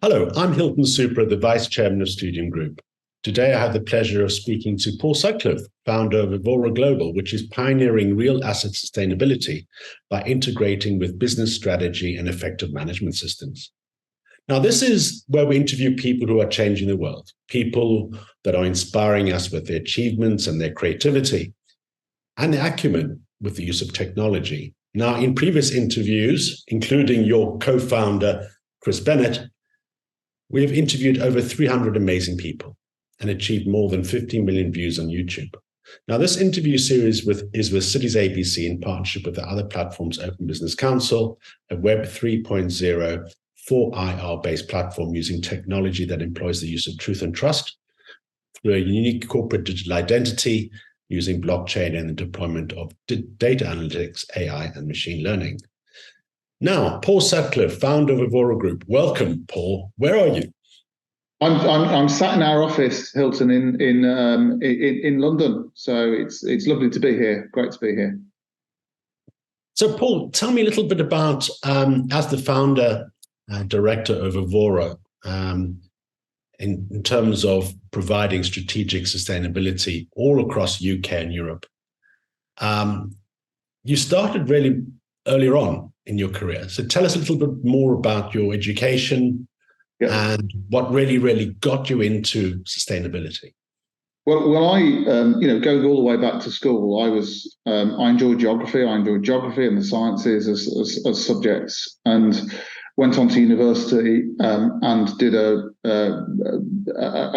Hello, I'm Hilton Supra, the Vice Chairman of Studium Group. Today I have the pleasure of speaking to Paul Sutcliffe, founder of EVORA Global, which is pioneering real asset sustainability by integrating with business strategy and effective management systems. Now, this is where we interview people who are changing the world, people that are inspiring us with their achievements and their creativity and their acumen with the use of technology. Now, in previous interviews, including your co-founder, Chris Bennett, we have interviewed over 300 amazing people and achieved more than 15 million views on YouTube. Now, this interview series is with Cities ABC in partnership with the Other Platforms Open Business Council, a Web 3.0 4IR-based platform using technology that employs the use of truth and trust through a unique corporate digital identity using blockchain and the deployment of data analytics, AI, and machine learning. Now, Paul Sutcliffe, founder of EVORA Group. Welcome, Paul. Where are you? I'm sat in our office, Hilton, in London. So it's lovely to be here. Great to be here. So, Paul, tell me a little bit about, as the founder and director of EVORA, in terms of providing strategic sustainability all across UK and Europe. You started really earlier on in your career. So tell us a little bit more about your education and what really got you into sustainability. Well, I going all the way back to school, I enjoyed geography. I enjoyed geography and the sciences as subjects, and went on to university and did a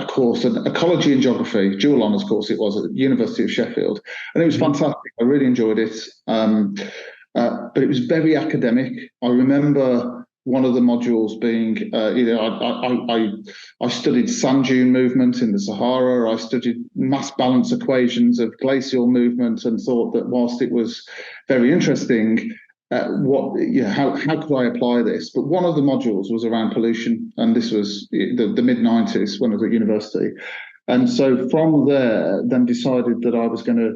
course, an ecology and geography, dual honours course it was at the University of Sheffield, and it was fantastic. I really enjoyed it. But it was very academic. I remember one of the modules being, I studied sand dune movement in the Sahara. I studied mass balance equations of glacial movement and thought that whilst it was very interesting, how could I apply this? But one of the modules was around pollution, and this was the mid-90s when I was at university. And so from there, then decided that I was going to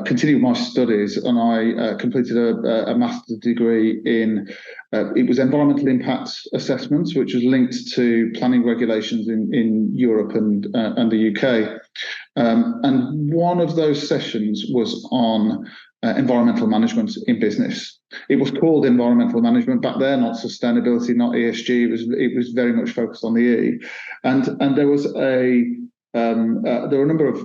continue my studies, and I completed a master's degree in it was environmental impact assessments, which was linked to planning regulations in Europe and the UK. And one of those sessions was on environmental management in business. It was called environmental management back there, not sustainability, not ESG. It was very much focused on the E. And there was there were a number of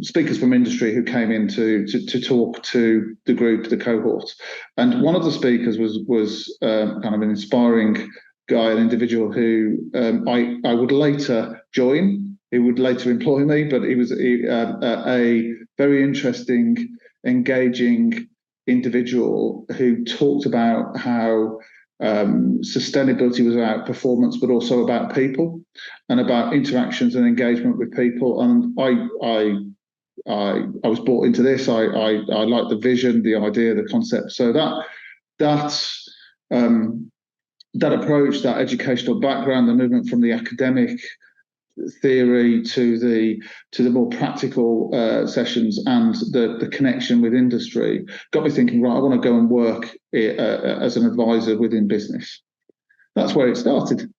speakers from industry who came in to talk to the group, the cohort, and one of the speakers was kind of an inspiring guy, an individual who I would later join. He would later employ me, but he was a very interesting, engaging individual who talked about how sustainability was about performance, but also about people and about interactions and engagement with people. And I was brought into this. I liked the vision, the idea, the concept. So that approach, that educational background, the movement from the academic theory to the more practical sessions and the connection with industry got me thinking, right, I want to go and work as an advisor within business. That's where it started.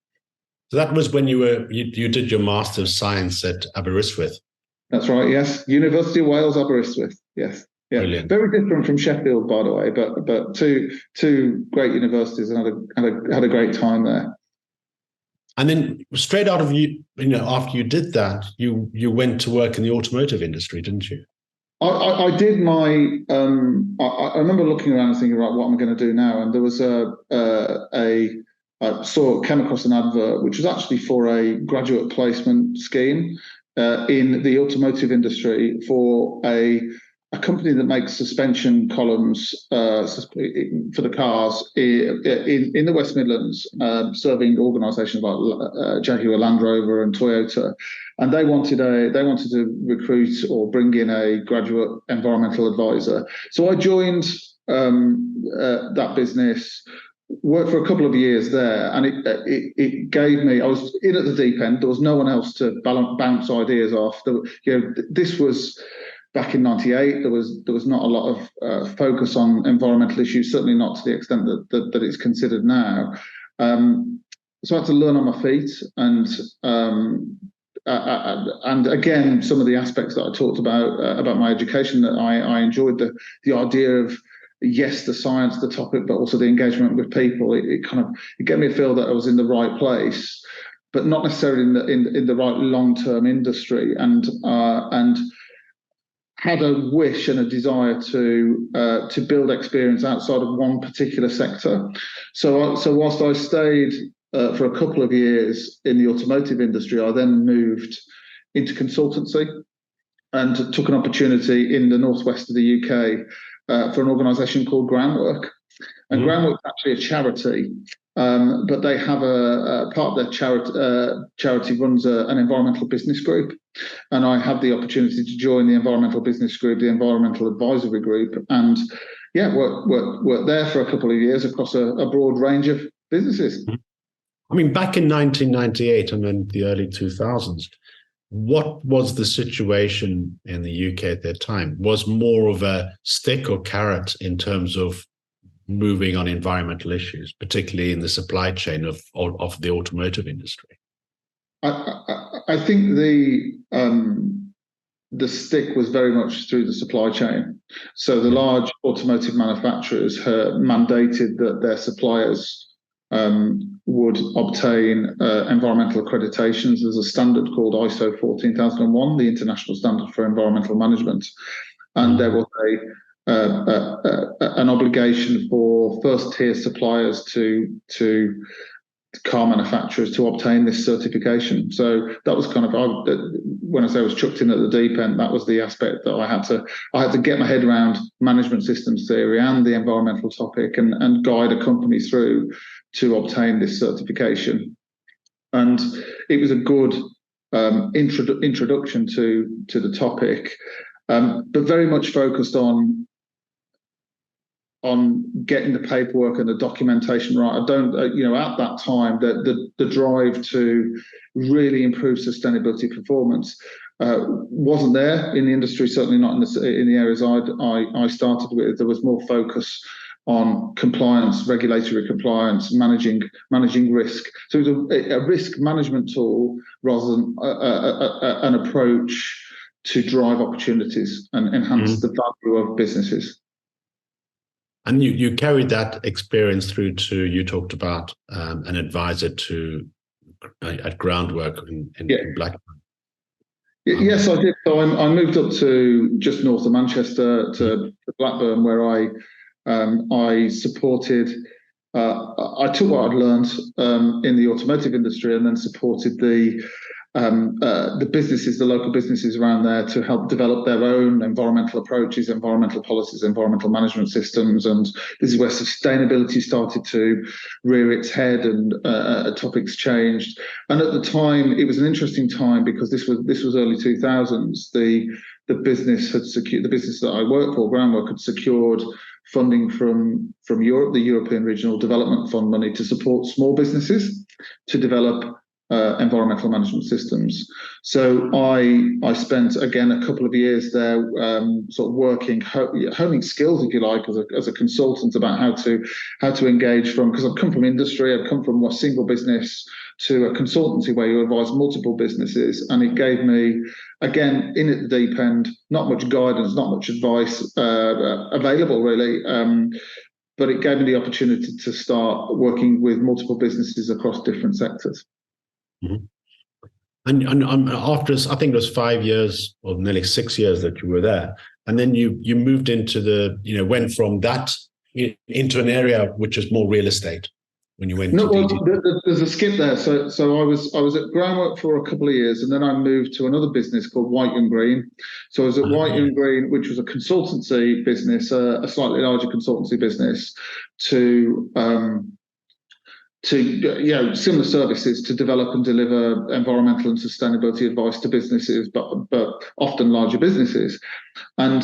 So that was when you did your Master of Science at Aberystwyth. That's right, yes. University of Wales, Aberystwyth, yes. Yeah. Brilliant. Very different from Sheffield, by the way, but two great universities, and had a great time there. And then straight out of after you did that, you went to work in the automotive industry, didn't you? I did my. I remember looking around and thinking, right, what am I going to do now? And there was came across an advert which was actually for a graduate placement scheme in the automotive industry for a company that makes suspension columns for the cars in the West Midlands, serving organisations like Jaguar Land Rover and Toyota, and they wanted to recruit or bring in a graduate environmental advisor. So I joined that business. Worked for a couple of years there, and it gave me. I was in at the deep end. There was no one else to bounce ideas off. This was back in '98. There was not a lot of focus on environmental issues. Certainly not to the extent that it's considered now. so I had to learn on my feet, and again, some of the aspects that I talked about my education, that I enjoyed the idea of, yes, the science, the topic, but also the engagement with people. It gave me a feel that I was in the right place, but not necessarily in the right long-term industry, and had a wish and a desire to build experience outside of one particular sector. So whilst I stayed for a couple of years in the automotive industry, I then moved into consultancy and took an opportunity in the northwest of the UK for an organisation called Groundwork. And Groundwork is actually a charity, but they have a part of their charity runs an environmental business group. And I had the opportunity to join the environmental business group, the environmental advisory group, and worked there for a couple of years across a broad range of businesses. I mean, back in 1998 and then the early 2000s, what was the situation in the UK at that time? Was more of a stick or carrot in terms of moving on environmental issues, particularly in the supply chain of the automotive industry? I think the stick was very much through the supply chain. So the large automotive manufacturers mandated that their suppliers would obtain environmental accreditations. There's a standard called ISO 14001, the International Standard for Environmental Management, and there was an obligation for first-tier suppliers to car manufacturers to obtain this certification. So that was kind of, when I say I was chucked in at the deep end, that was the aspect that I had to get my head around management systems theory and the environmental topic, and guide a company through to obtain this certification. And it was a good introduction to the topic, but very much focused on getting the paperwork and the documentation right. I don't, at that time, the drive to really improve sustainability performance wasn't there in the industry, certainly not in the areas I started with. There was more focus on compliance, regulatory compliance, managing risk. So it was a risk management tool rather than an approach to drive opportunities and enhance the value of businesses. And you carried that experience through to, you talked about an advisor at Groundwork in Blackburn. Yes, I did. So I moved up to just north of Manchester to Blackburn, where I supported. I took what I'd learned in the automotive industry, and then supported the businesses, the local businesses around there, to help develop their own environmental approaches, environmental policies, environmental management systems. And this is where sustainability started to rear its head, and topics changed. And at the time, it was an interesting time, because this was early 2000s. The business that I worked for, Groundwork, had secured funding from Europe, the European Regional Development Fund money, to support small businesses to develop environmental management systems. So I spent, again, a couple of years there, sort of working, honing skills, if you like, as a consultant, about how to engage because I've come from industry, I've come from a single business to a consultancy where you advise multiple businesses, and it gave me, again, in at the deep end, not much guidance, not much advice available, really. But it gave me the opportunity to start working with multiple businesses across different sectors. Mm-hmm. And after, I think it was 5 years or nearly 6 years that you were there, and then you moved into went from that into an area which is more real estate when you went to DT. There's a skip there. So I was at Groundwork for a couple of years, and then I moved to another business called White and Green. So I was at White and Green, which was a consultancy business, a slightly larger consultancy business, to similar services to develop and deliver environmental and sustainability advice to businesses, but often larger businesses. And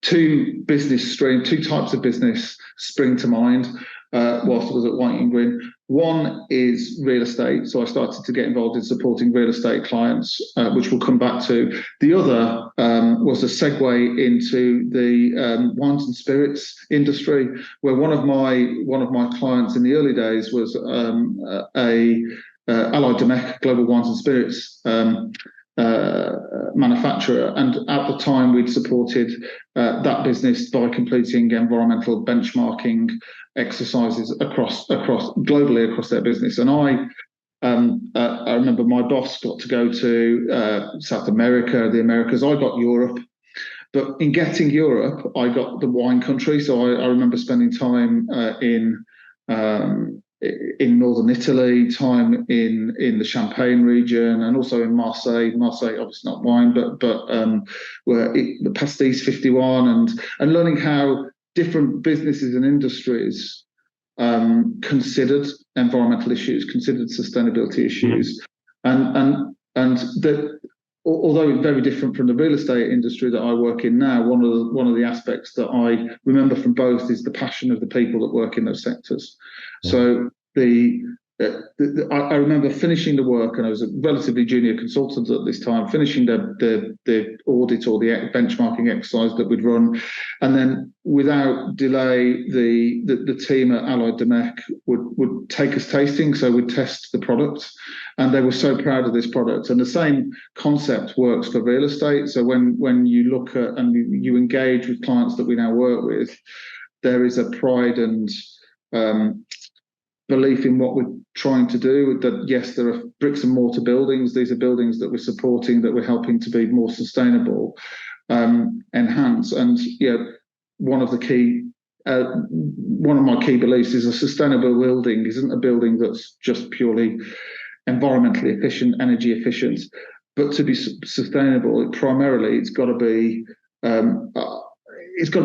two types of business spring to mind. whilst I was at Whiting Green. One is real estate. So I started to get involved in supporting real estate clients, which we'll come back to. The other was a segue into the wines and spirits industry, where one of my clients in the early days was Allied Domecq Global Wines and Spirits manufacturer, and at the time we'd supported that business by completing environmental benchmarking exercises across globally across their business. And I remember my boss got to go to South America, the Americas. I got Europe, but in getting Europe, I got the wine country. So I remember spending time in northern Italy, time in the Champagne region, and also in Marseille. Marseille, obviously not wine, but where the Pastis 51, and learning how different businesses and industries considered environmental issues, considered sustainability issues, and that. Although very different from the real estate industry that I work in now, one of the aspects that I remember from both is the passion of the people that work in those sectors. So I remember finishing the work, and I was a relatively junior consultant at this time, finishing the audit or the benchmarking exercise that we'd run, and then without delay, the team at Allied Domecq would take us tasting, so we'd test the product, and they were so proud of this product. And the same concept works for real estate. So when you look at and you engage with clients that we now work with, there is a pride and belief in what we're trying to do, that yes, there are bricks and mortar buildings. These are buildings that we're supporting, that we're helping to be more sustainable, enhance. And one of my key beliefs is a sustainable building isn't a building that's just purely environmentally efficient, energy efficient, but to be sustainable, primarily it's got to be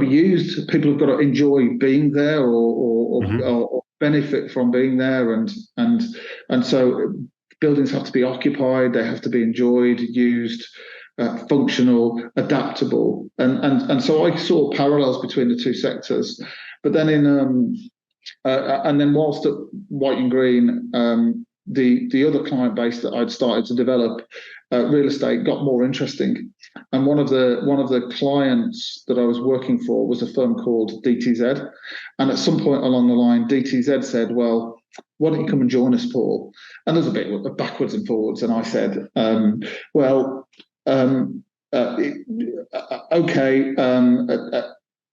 used. People have got to enjoy being there or benefit from being there, and so buildings have to be occupied, they have to be enjoyed, used, functional, adaptable, and so I saw parallels between the two sectors. But then and then whilst at Whiting Green, the other client base that I'd started to develop, real estate, got more interesting. And one of the clients that I was working for was a firm called DTZ. And at some point along the line, DTZ said, "Well, why don't you come and join us, Paul?" And there's a bit of backwards and forwards. And I said, okay.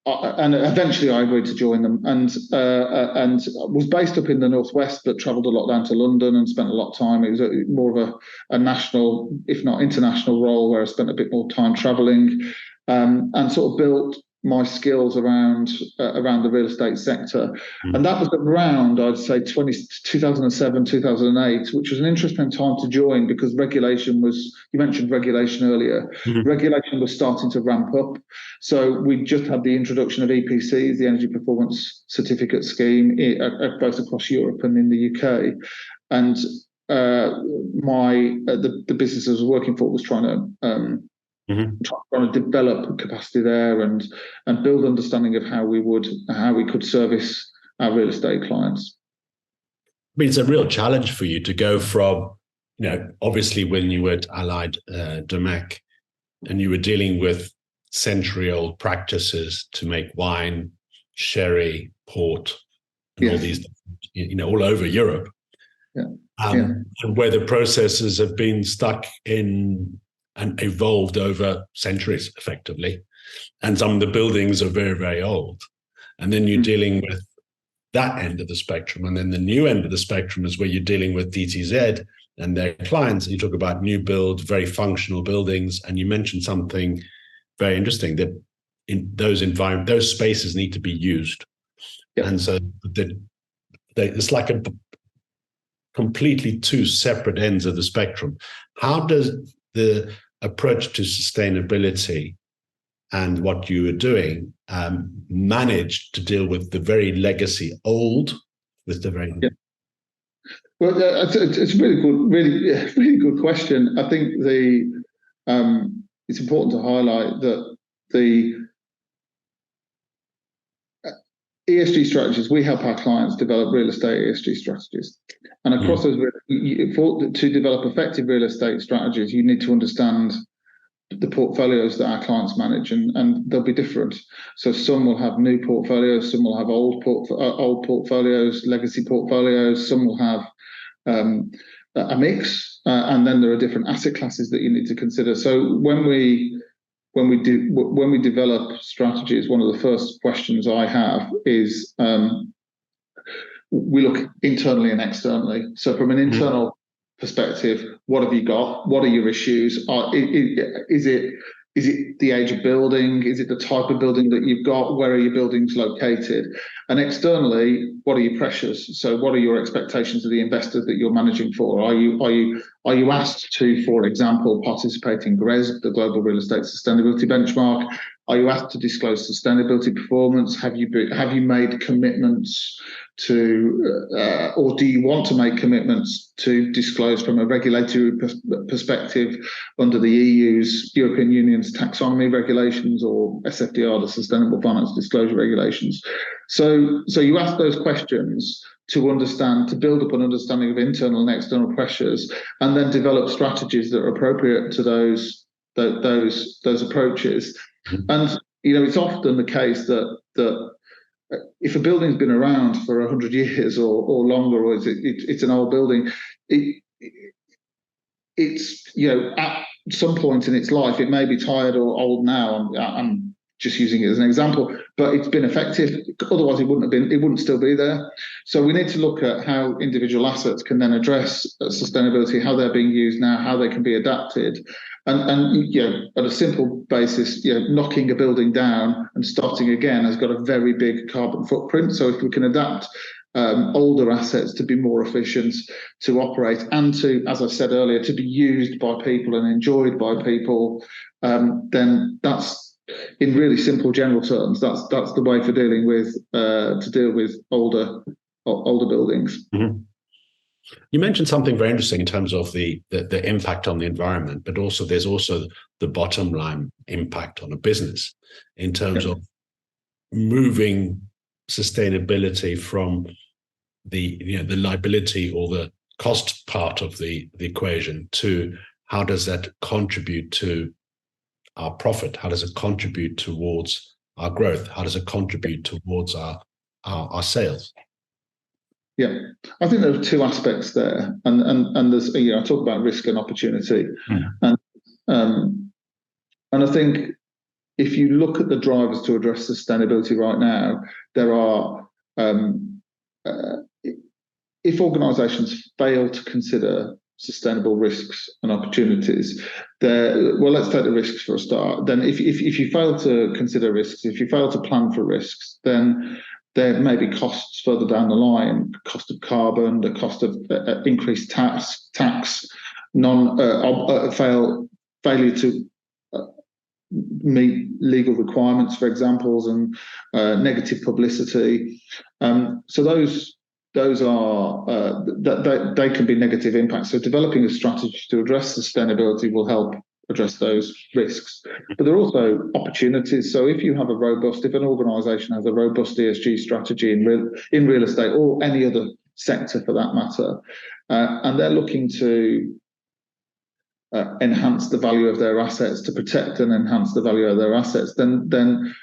And eventually I agreed to join them, and was based up in the northwest, but travelled a lot down to London and spent a lot of time. It was more of a national, if not international, role, where I spent a bit more time travelling, and sort of built my skills around the real estate sector. And that was around, I'd say, 2007, 2008, which was an interesting time to join, because regulation was, you mentioned regulation earlier, regulation was starting to ramp up. So we just had the introduction of EPCs, the Energy Performance Certificate Scheme, both across Europe and in the UK. And the business I was working for was trying to develop capacity there and build understanding of how we could service our real estate clients. I mean, it's a real challenge for you to go from, obviously when you were at Allied Domecq and you were dealing with century-old practices to make wine, sherry, port, and all these, all over Europe, and where the processes have been stuck in and evolved over centuries, effectively. And some of the buildings are very, very old. And then you're dealing with that end of the spectrum. And then the new end of the spectrum is where you're dealing with DTZ and their clients. You talk about new build, very functional buildings. And you mentioned something very interesting, that in those environments, those spaces need to be used. And so it's like a completely two separate ends of the spectrum. How does the approach to sustainability and what you were doing managed to deal with the very legacy old with the very new? Well, it's a really good question. I think it's important to highlight that ESG strategies, we help our clients develop real estate ESG strategies. And across those, to develop effective real estate strategies, you need to understand the portfolios that our clients manage, and they'll be different. So some will have new portfolios, some will have old portfolios, legacy portfolios, some will have a mix, and then there are different asset classes that you need to consider. So when we develop strategies, one of the first questions I have is we look internally and externally. So from an internal perspective, what have you got? What are your issues? Is it the age of building? Is it the type of building that you've got? Where are your buildings located? And externally, what are your pressures? So what are your expectations of the investors that you're managing for? Are you asked to, for example, participate in GRESB, the Global Real Estate Sustainability Benchmark? Are you asked to disclose sustainability performance? Have you made commitments to, or do you want to make commitments to disclose from a regulatory perspective under the European Union's taxonomy regulations, or SFDR, the Sustainable Finance Disclosure Regulations? So you ask those questions to understand, to build up an understanding of internal and external pressures, and then develop strategies that are appropriate to those approaches. And it's often the case that if a building's been around for 100 years or longer, or it's an old building, it's at some point in its life it may be tired or old now. I'm just using it as an example, but it's been effective. Otherwise, it wouldn't still be there. So we need to look at how individual assets can then address sustainability, how they're being used now, how they can be adapted. And at a simple basis, knocking a building down and starting again has got a very big carbon footprint. So if we can adapt older assets to be more efficient, to operate, and to, as I said earlier, to be used by people and enjoyed by people, then that's, in really simple general terms, that's the way for dealing with to deal with older buildings. Mm-hmm. You mentioned something very interesting in terms of the impact on the environment, but also there's also the bottom line impact on a business in terms of moving sustainability from the liability or the cost part of the equation to how does that contribute to our profit? How does it contribute towards our growth? How does it contribute towards our sales? Yeah, I think there are two aspects there, and there's I talk about risk and opportunity, and I think if you look at the drivers to address sustainability right now, there are if organisations fail to consider sustainable risks and opportunities, let's take the risks for a start. Then if you fail to consider risks, if you fail to plan for risks, then there may be costs further down the line, cost of carbon, the cost of increased tax, failure to meet legal requirements, for example, and negative publicity. So those are they can be negative impacts. So developing a strategy to address sustainability will help address those risks. But there are also opportunities. So if an organisation has a robust ESG strategy in real estate or any other sector for that matter, and they're looking to enhance the value of their assets, to protect and enhance the value of their assets, then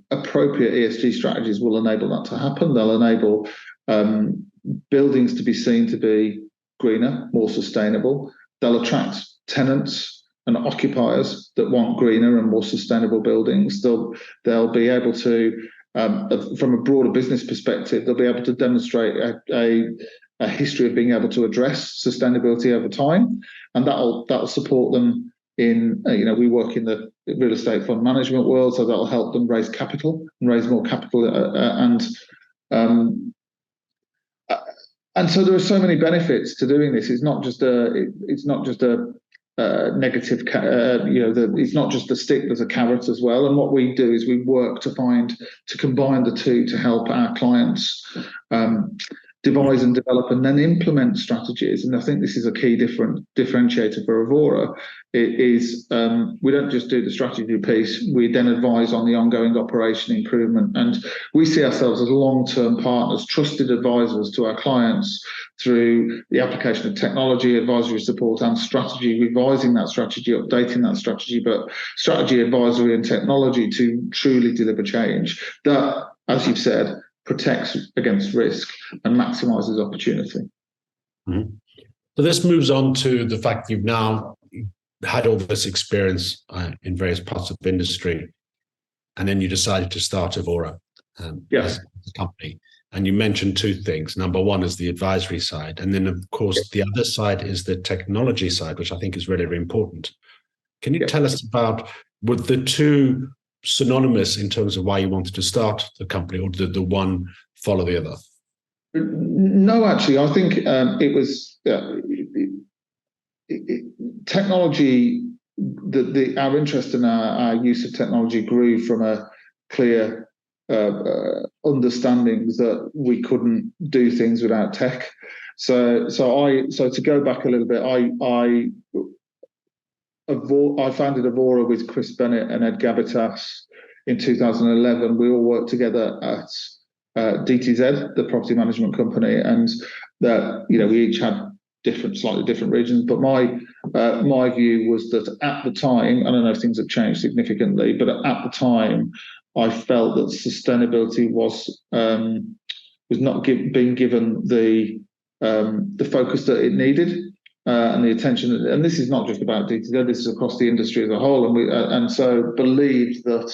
appropriate ESG strategies will enable that to happen. They'll enable buildings to be seen to be greener, more sustainable. They'll attract tenants and occupiers that want greener and more sustainable buildings. They'll be able to, from a broader business perspective, they'll be able to demonstrate a history of being able to address sustainability over time, and that'll support them in. We work in the real estate fund management world, so that'll help them raise capital and raise more capital, and so there are so many benefits to doing this. It's not just a negative, it's not just a stick, there's a carrot as well. And what we do is we work to combine the two to help our clients devise and develop and then implement strategies. And I think this is a key differentiator for EVORA. It is we don't just do the strategy piece, we then advise on the ongoing operation improvement. And we see ourselves as long-term partners, trusted advisors to our clients through the application of technology, advisory support and strategy, revising that strategy, updating that strategy, but strategy, advisory and technology to truly deliver change that, as you've said, protects against risk and maximizes opportunity. Mm-hmm. So this moves on to the fact you've now had all this experience in various parts of industry, and then you decided to start EVORA as a company. And you mentioned two things. Number one is the advisory side. And then, of course, the other side is the technology side, which I think is really, really important. Can you tell us about, were the two synonymous in terms of why you wanted to start the company, or did the one follow the other? No, actually, I think it was technology. Our interest in our use of technology grew from a clear understanding that we couldn't do things without tech. So to go back a little bit, I founded EVORA with Chris Bennett and Ed Gabitas in 2011. We all worked together at DTZ, the property management company, and that we each had slightly different regions. But my view was that at the time, I don't know if things have changed significantly, but at the time, I felt that sustainability was not being given the focus that it needed. And the attention, and this is not just about DTZ, this is across the industry as a whole, and so believed that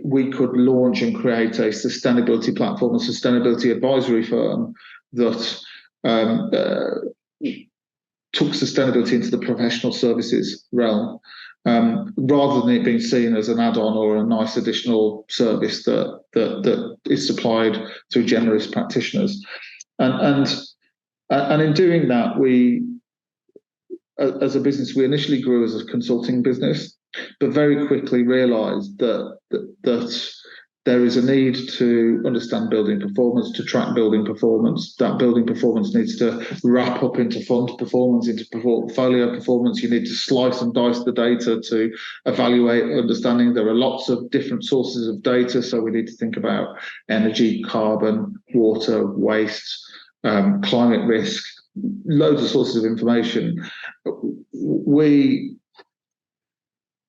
we could launch and create a sustainability platform, a sustainability advisory firm that took sustainability into the professional services realm, rather than it being seen as an add-on or a nice additional service that is supplied through generous practitioners, and in doing that, we, as a business, we initially grew as a consulting business, but very quickly realised that there is a need to understand building performance, to track building performance. That building performance needs to wrap up into fund performance, into portfolio performance. You need to slice and dice the data to evaluate understanding. There are lots of different sources of data, so we need to think about energy, carbon, water, waste, climate risk, loads of sources of information.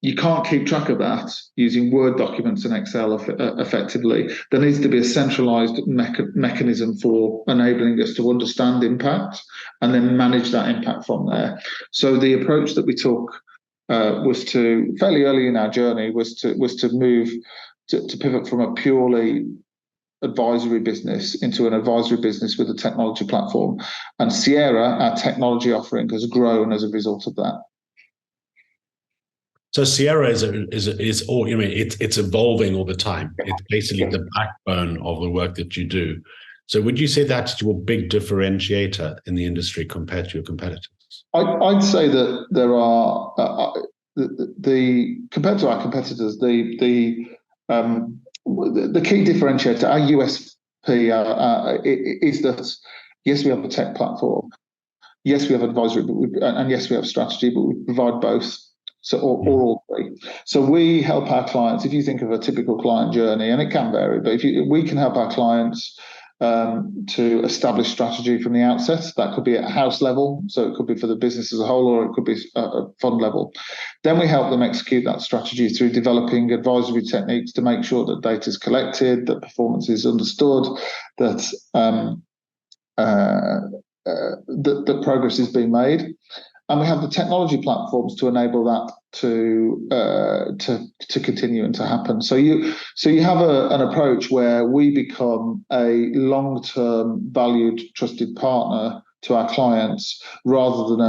You can't keep track of that using Word documents and Excel effectively. There needs to be a centralized mechanism for enabling us to understand impact and then manage that impact from there. So the approach that we took was to, fairly early in our journey, was to move to pivot from a purely advisory business into an advisory business with a technology platform. And Sierra, our technology offering, has grown as a result of that. So Sierra is all, it's evolving all the time. It's basically the backbone of the work that you do. So would you say that's your big differentiator in the industry compared to your competitors? I'd say that there are compared to our competitors, the key differentiator, our USP, is that yes, we have a tech platform, yes, we have advisory, and yes, we have strategy, but we provide both. So all three. So we help our clients. If you think of a typical client journey, and it can vary, but we can help our clients to establish strategy from the outset. That could be at a house level, so it could be for the business as a whole, or it could be at a fund level. Then we help them execute that strategy through developing advisory techniques to make sure that data is collected, that performance is understood, that that progress is being made. And we have the technology platforms to enable that to continue and to happen. So you have an approach where we become a long-term, valued, trusted partner to our clients, rather than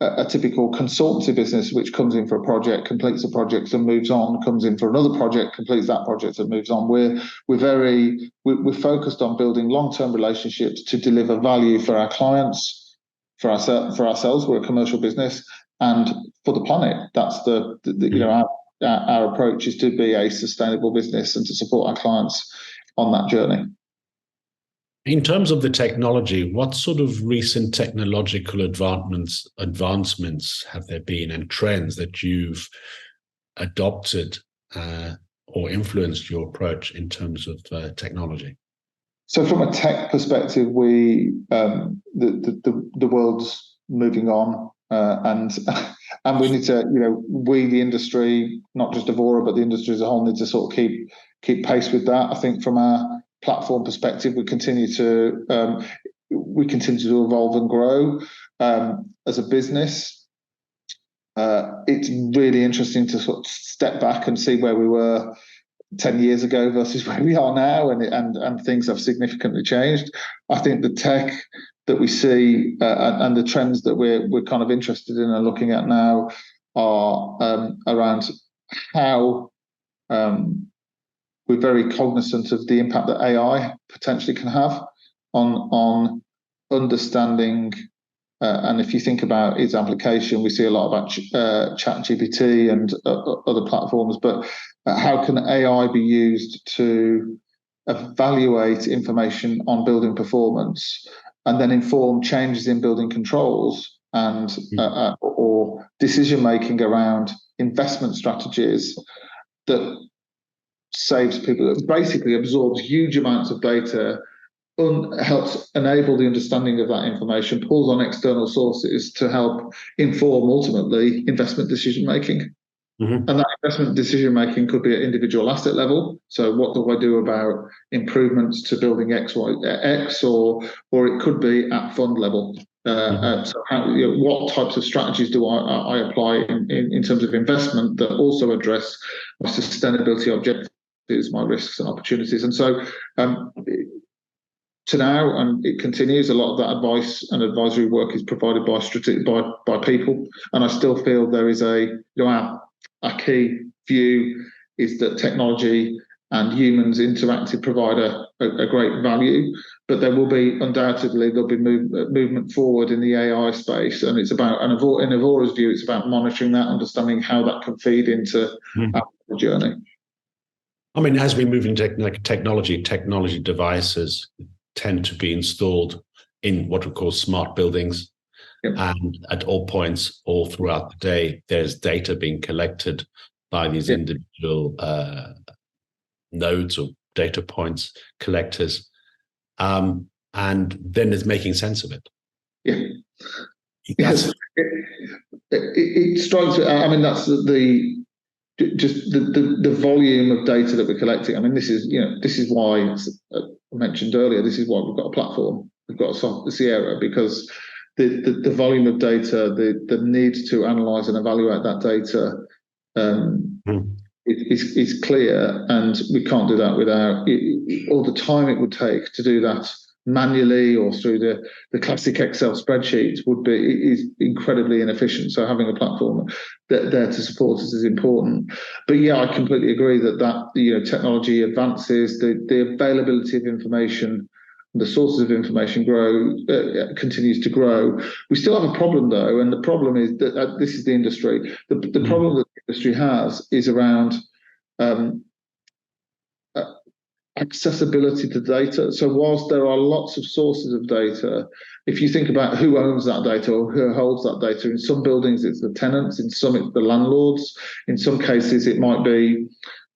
a typical consultancy business which comes in for a project, completes a project and moves on, comes in for another project, completes that project and moves on. We're focused on building long-term relationships to deliver value for our clients. For ourselves, we're a commercial business, and for the planet. That's our approach is to be a sustainable business and to support our clients on that journey. In terms of the technology, what sort of recent technological advancements have there been, and trends that you've adopted or influenced your approach in terms of technology? So from a tech perspective, the world's moving on, and we need to, we, the industry, not just EVORA, but the industry as a whole, need to sort of keep pace with that. I think from our platform perspective, we continue to evolve and grow as a business. It's really interesting to sort of step back and see where we were 10 years ago versus where we are now, and things have significantly changed. I think the tech that we see and the trends that we're kind of interested in and looking at now are around how we're very cognizant of the impact that AI potentially can have on understanding. And if you think about its application, we see a lot about ChatGPT and other platforms, but how can AI be used to evaluate information on building performance and then inform changes in building controls and or decision making around investment strategies that saves people, that basically absorbs huge amounts of data, helps enable the understanding of that information, pulls on external sources to help inform ultimately investment decision making. And that investment decision making could be at individual asset level. So what do I do about improvements to building X, or it could be at fund level. So what types of strategies do I apply in terms of investment that also address my sustainability objectives, my risks and opportunities? And so to now, and it continues, a lot of that advice and advisory work is provided by people, and I still feel there is a key view is that technology and humans interactive provide a great value, but there will be there'll be movement forward in the AI space, and it's about, and in EVORA's view, it's about monitoring that, understanding how that can feed into our journey. I mean, as we move into technology devices tend to be installed in what we call smart buildings. Yep. And at all points, all throughout the day, there's data being collected by these individual nodes or data points, collectors, and then it's making sense of it. Yeah. Yes. It strikes me. I mean, that's the volume of data that we're collecting. I mean, this is why I mentioned earlier. This is why we've got a platform. We've got the Sierra, because the volume of data, the need to analyze and evaluate that data is is and we can't do that without all the time it would take to do that manually or through the classic Excel spreadsheets is incredibly inefficient. So having a platform there to support us is important. But yeah, I completely agree that technology advances, the availability of information, the sources of information continues to grow. We still have a problem though, and the problem is that this is the industry. The problem that the industry has is around accessibility to data. So whilst there are lots of sources of data, if you think about who owns that data or who holds that data, in some buildings it's the tenants, in some it's the landlords, in some cases it might be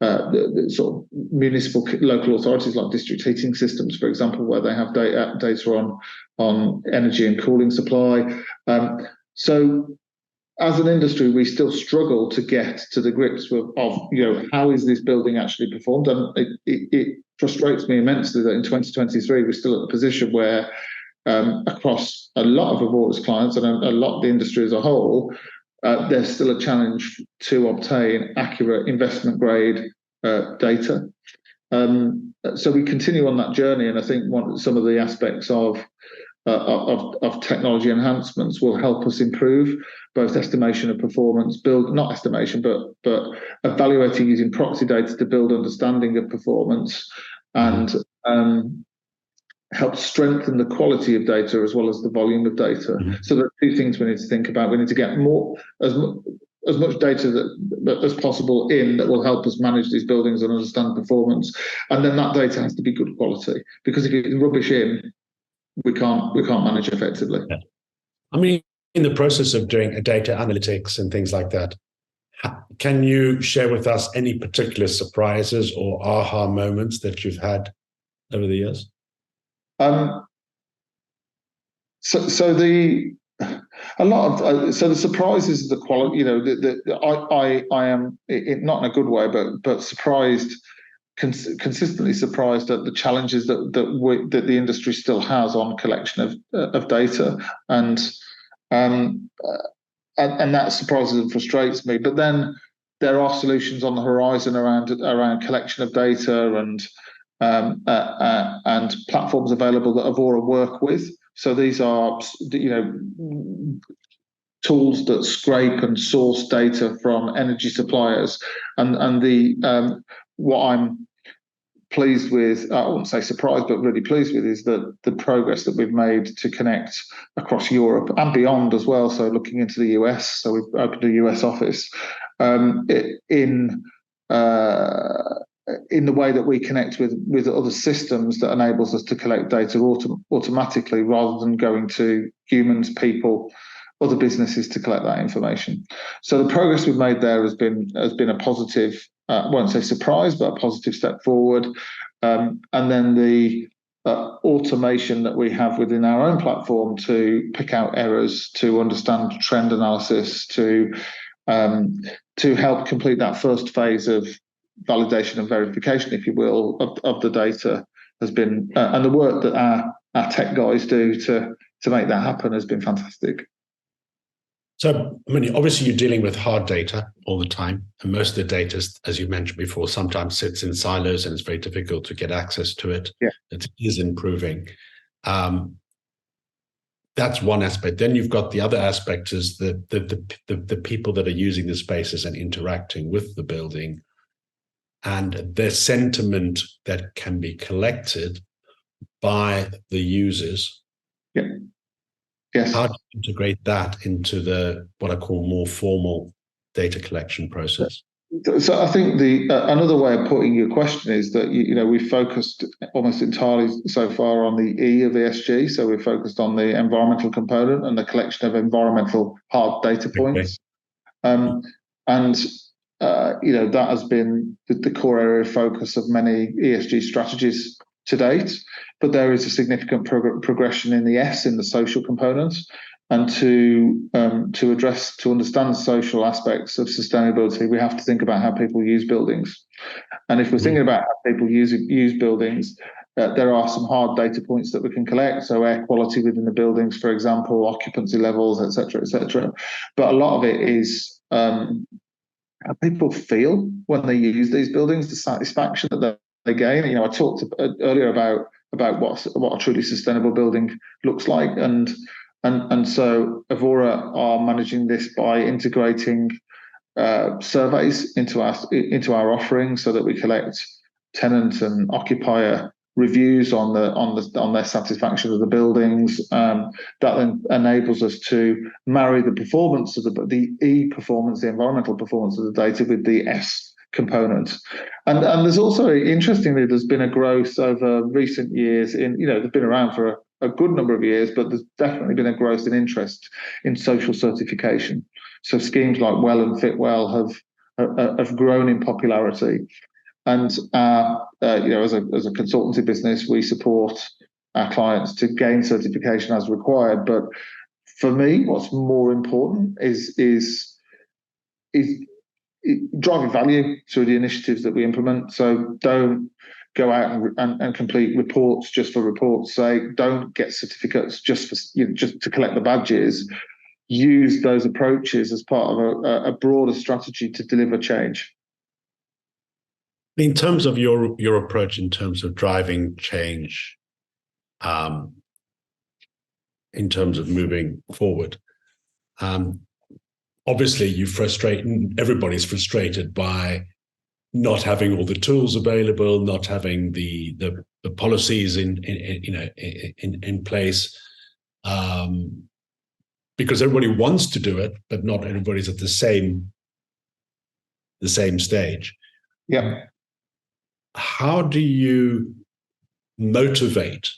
the sort of municipal local authorities like district heating systems, for example, where they have data on energy and cooling supply. So as an industry, we still struggle to get to the grips of how is this building actually performed, and it frustrates me immensely that in 2023 we're still at a position where across a lot of EVORA's clients and a lot of the industry as a whole, there's still a challenge to obtain accurate investment grade data. So we continue on that journey, and I think some of the aspects of technology enhancements will help us improve both estimation of performance, not estimation, but evaluating using proxy data to build understanding of performance, and help strengthen the quality of data as well as the volume of data. So there are two things we need to think about. We need to get as much data as possible in that will help us manage these buildings and understand performance. And then that data has to be good quality, because if it's rubbish in, we can't manage effectively. Yeah. I mean, in the process of doing data analytics and things like that, can you share with us any particular surprises or aha moments that you've had over the years? So the surprises of the quality. I am not in a good way, but surprised, consistently surprised at the challenges that the industry still has on collection of data, and that surprises and frustrates me. But then there are solutions on the horizon around collection of data and platforms available that EVORA work with. So these are, tools that scrape and source data from energy suppliers, and the what I'm pleased with, I wouldn't say surprised, but really pleased with, is that the progress that we've made to connect across Europe and beyond as well. So looking into the US, so we've opened a US office in the way that we connect with other systems that enables us to collect data automatically, rather than going to humans, people, other businesses to collect that information. So the progress we've made there has been a positive, I won't say surprise, but a positive step forward. And then the automation that we have within our own platform to pick out errors, to understand trend analysis, to help complete that first phase of validation and verification, if you will, of the data, has been, and the work that our tech guys do to make that happen has been fantastic. So, I mean, obviously you're dealing with hard data all the time, and most of the data, as you mentioned before, sometimes sits in silos and it's very difficult to get access to it. Yeah. It is improving. That's one aspect. Then you've got the other aspect, is the people that are using the spaces and interacting with the building, and their sentiment that can be collected by the users. Yeah. Yes. How to integrate that into the what I call more formal data collection process? So I think the another way of putting your question is that we've focused almost entirely so far on the E of ESG. So we're focused on the environmental component and the collection of environmental hard data points. Okay. That has been the core area of focus of many ESG strategies to date. But there is a significant progression in the S, in the social components, and to understand the social aspects of sustainability, we have to think about how people use buildings. And if we're thinking about how people use buildings, there are some hard data points that we can collect. So air quality within the buildings, for example, occupancy levels, etc., etc. But a lot of it is how people feel when they use these buildings, the satisfaction that they gain. I talked earlier about what a truly sustainable building looks like, and so EVORA are managing this by integrating surveys into our offering, so that we collect tenant and occupier reviews on their satisfaction of the buildings. That then enables us to marry the performance of the E performance, the environmental performance of the data, with the S component. And there's also, interestingly, there's been a growth over recent years they've been around for a good number of years, but there's definitely been a growth in interest in social certification. So schemes like Well and Fit Well have grown in popularity. And as a consultancy business, we support our clients to gain certification as required. But for me, what's more important is driving value through the initiatives that we implement. So don't go out and complete reports just for reports' sake. Don't get certificates just to collect the badges. Use those approaches as part of a broader strategy to deliver change. In terms of your approach, in terms of driving change, in terms of moving forward, obviously everybody's frustrated by not having all the tools available, not having the policies in place, because everybody wants to do it, but not everybody's at the same the same stage. Yeah. How do you motivate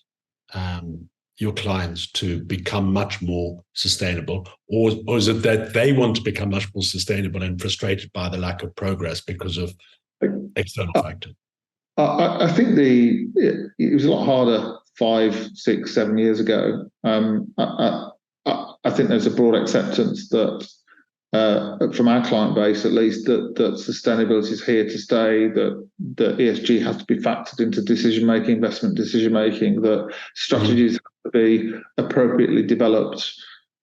your clients to become much more sustainable, or is it that they want to become much more sustainable and frustrated by the lack of progress because of external factors? I think it was a lot harder 5, 6, 7 years ago. I think there's a broad acceptance that from our client base, at least, that sustainability is here to stay, that ESG has to be factored into decision-making, investment decision-making, that strategies have to be appropriately developed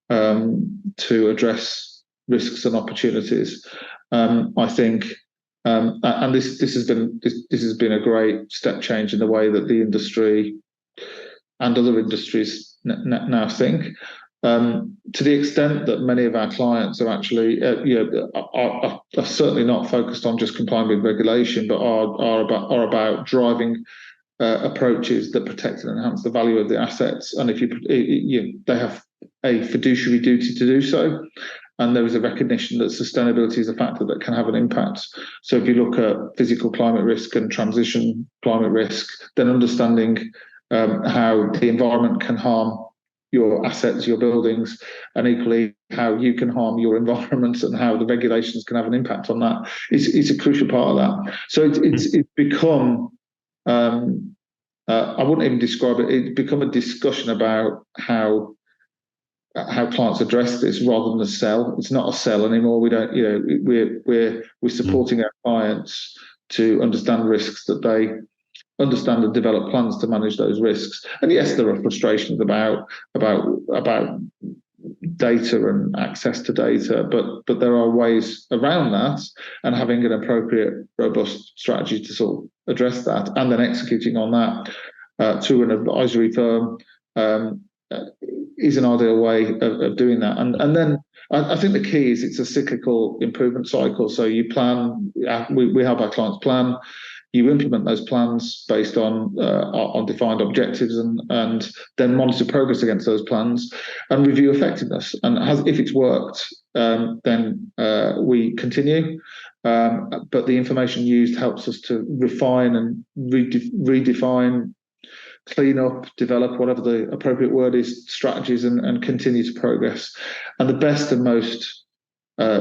to address risks and opportunities. I think, and this has been a great step change in the way that the industry and other industries now think. To the extent that many of our clients are actually, are certainly not focused on just complying with regulation, but are about driving approaches that protect and enhance the value of the assets. And if they have a fiduciary duty to do so, and there is a recognition that sustainability is a factor that can have an impact. So if you look at physical climate risk and transition climate risk, then understanding how the environment can harm your assets, your buildings, and equally how you can harm your environment and how the regulations can have an impact on that is a crucial part of that. So it's become, I wouldn't even describe it, it's become a discussion about how clients address this rather than a sell. It's not a sell anymore. We don't, we're supporting our clients to understand risks, that they understand and develop plans to manage those risks. And yes, there are frustrations about data and access to data, but there are ways around that, and having an appropriate, robust strategy to sort of address that, and then executing on that through an advisory firm is an ideal way of doing that. And then I think the key is it's a cyclical improvement cycle. So you plan, we help our clients plan. You implement those plans based on defined objectives, and then monitor progress against those plans and review effectiveness. And if it's worked, then we continue. But the information used helps us to refine and redefine, clean up, develop, whatever the appropriate word is, strategies, and continue to progress. And the best and most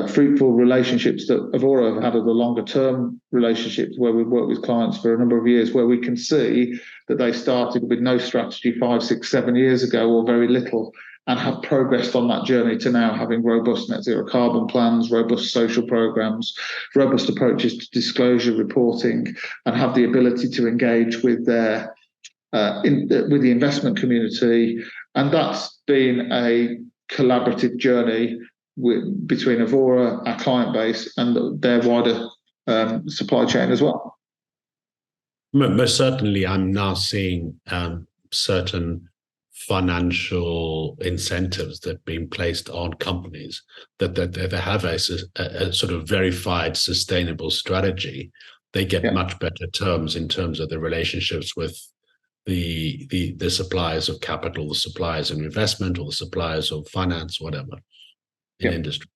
fruitful relationships that EVORA have had are the longer term relationships, where we've worked with clients for a number of years, where we can see that they started with no strategy 5, 6, 7 years ago, or very little, and have progressed on that journey to now having robust net zero carbon plans, robust social programs, robust approaches to disclosure reporting, and have the ability to engage with their with the investment community. And that's been a collaborative journey between EVORA, our client base, and their wider supply chain as well. Most certainly, I'm now seeing certain financial incentives that are being placed on companies that they have a sort of verified sustainable strategy. They get much better terms in terms of the relationships with the suppliers of capital, the suppliers of investment, or the suppliers of finance, whatever, in industry.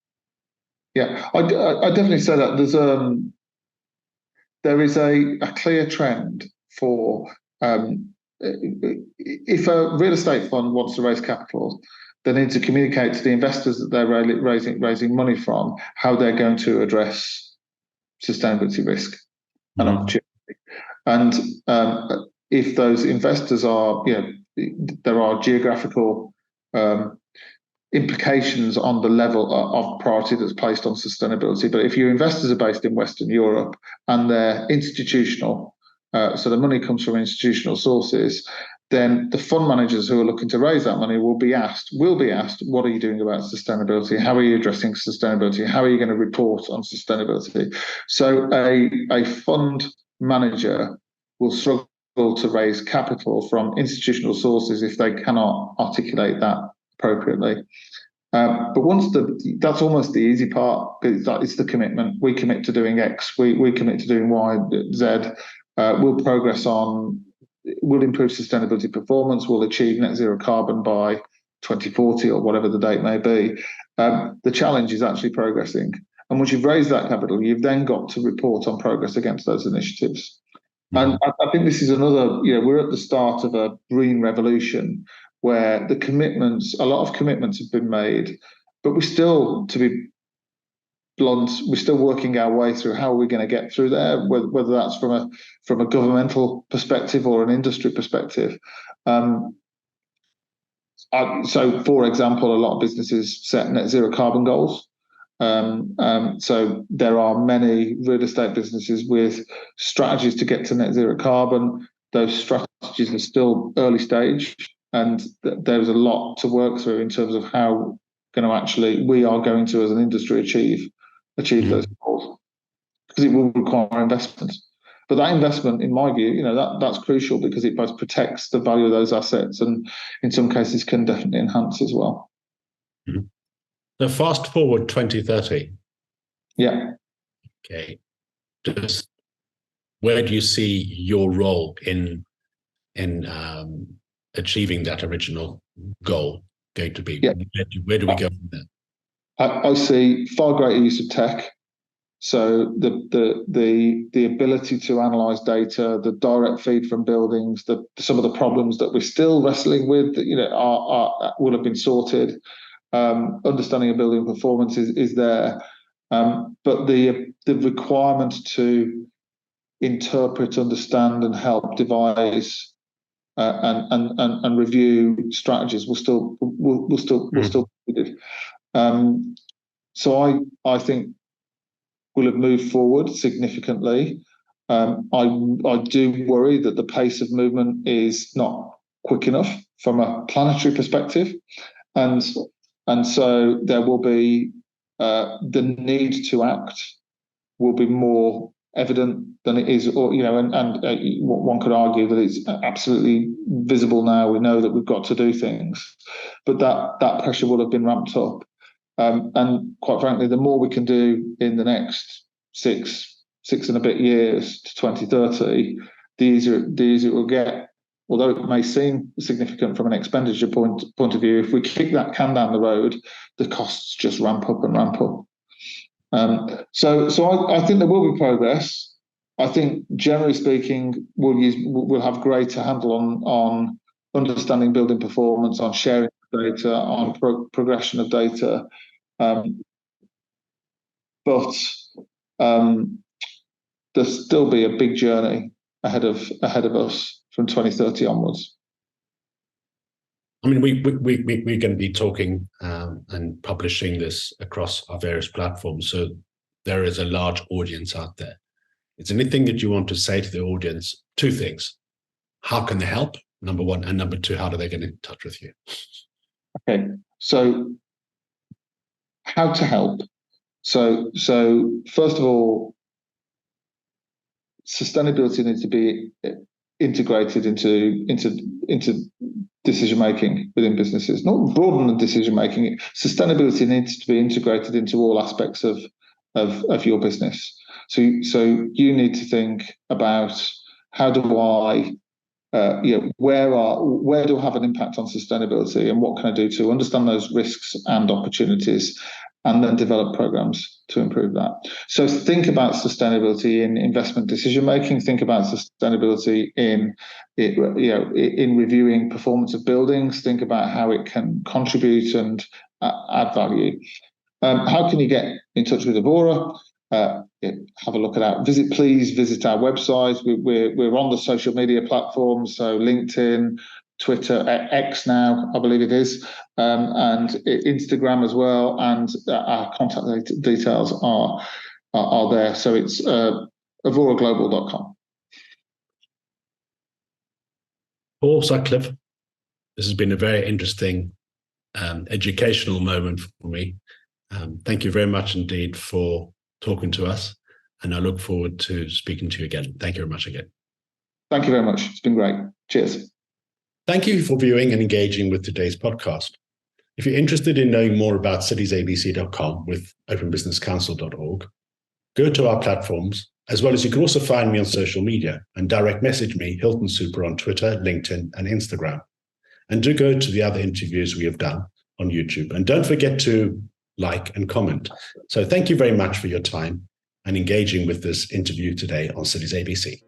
Yeah, I definitely say that there is a clear trend for if a real estate fund wants to raise capital, they need to communicate to the investors that they're raising money from how they're going to address sustainability risk and opportunity. And if those investors are, there are geographical implications on the level of priority that's placed on sustainability. But if your investors are based in Western Europe and they're institutional, so the money comes from institutional sources, then the fund managers who are looking to raise that money will be asked, what are you doing about sustainability? How are you addressing sustainability? How are you going to report on sustainability? So a fund manager will struggle to raise capital from institutional sources if they cannot articulate that appropriately. But that's almost the easy part. It's the commitment. We commit to doing X. We commit to doing Y, Z. We'll progress on. We'll improve sustainability performance. We'll achieve net zero carbon by 2040 or whatever the date may be. The challenge is actually progressing. And once you've raised that capital, you've then got to report on progress against those initiatives. And I think this is another, we're at the start of a green revolution where a lot of commitments have been made, but we're still, to be blunt, we're still working our way through how we're going to get through there, whether that's from a governmental perspective or an industry perspective. So, for example, a lot of businesses set net zero carbon goals. So there are many real estate businesses with strategies to get to net zero carbon. Those strategies are still early stage, and there's a lot to work through in terms of how we are going to, as an industry, achieve those goals, because it will require investment. But that investment, in my view, that's crucial, because it both protects the value of those assets and in some cases can definitely enhance as well. Mm-hmm. So fast forward 2030. Yeah. Okay. Where do you see your role in achieving that original goal going to be? Yeah. Where do we go from there? I see far greater use of tech. So the ability to analyze data, the direct feed from buildings, some of the problems that we're still wrestling with, that will have been sorted. Understanding of building performance is there, but the requirement to interpret, understand, and help devise and review strategies will still be needed. So I think we'll have moved forward significantly. I do worry that the pace of movement is not quick enough from a planetary perspective, and so there will be the need to act will be more evident than it is, or one could argue that it's absolutely visible now. We know that we've got to do things, but that pressure will have been ramped up. And quite frankly, the more we can do in the next six and a bit years to 2030, the easier it will get. Although it may seem significant from an expenditure point of view, if we kick that can down the road, the costs just ramp up and ramp up. So I think there will be progress. I think, generally speaking, we'll have greater handle on understanding building performance, on sharing data, on progression of data. But there'll still be a big journey ahead of us from 2030 onwards. I mean, we're going to be talking and publishing this across our various platforms, so there is a large audience out there. Is there anything that you want to say to the audience? Two things: how can they help, number one, and number two, how do they get in touch with you? Okay, so how to help. So first of all, sustainability needs to be integrated into decision making within businesses. Not broaden the decision making. Sustainability needs to be integrated into all aspects of your business. So you need to think about, how do I where do I have an impact on sustainability, and what can I do to understand those risks and opportunities, and then develop programs to improve that. So think about sustainability in investment decision making. Think about sustainability in reviewing performance of buildings. Think about how it can contribute and add value. How can you get in touch with EVORA? Have a look at please visit our website. We're on the social media platforms, so LinkedIn, Twitter, X now, I believe it is, and Instagram as well, and our contact details are there. So it's EVORAGlobal.com. Paul Sutcliffe, this has been a very interesting educational moment for me. Thank you very much indeed for talking to us, and I look forward to speaking to you again. Thank you very much again. Thank you very much. It's been great. Cheers. Thank you for viewing and engaging with today's podcast. If you're interested in knowing more about citiesabc.com with openbusinesscouncil.org, go to our platforms, as well as you can also find me on social media and direct message me, Hilton Super, on Twitter, LinkedIn, and Instagram. And do go to the other interviews we have done on YouTube. And don't forget to like, and comment. So thank you very much for your time and engaging with this interview today on Cities ABC.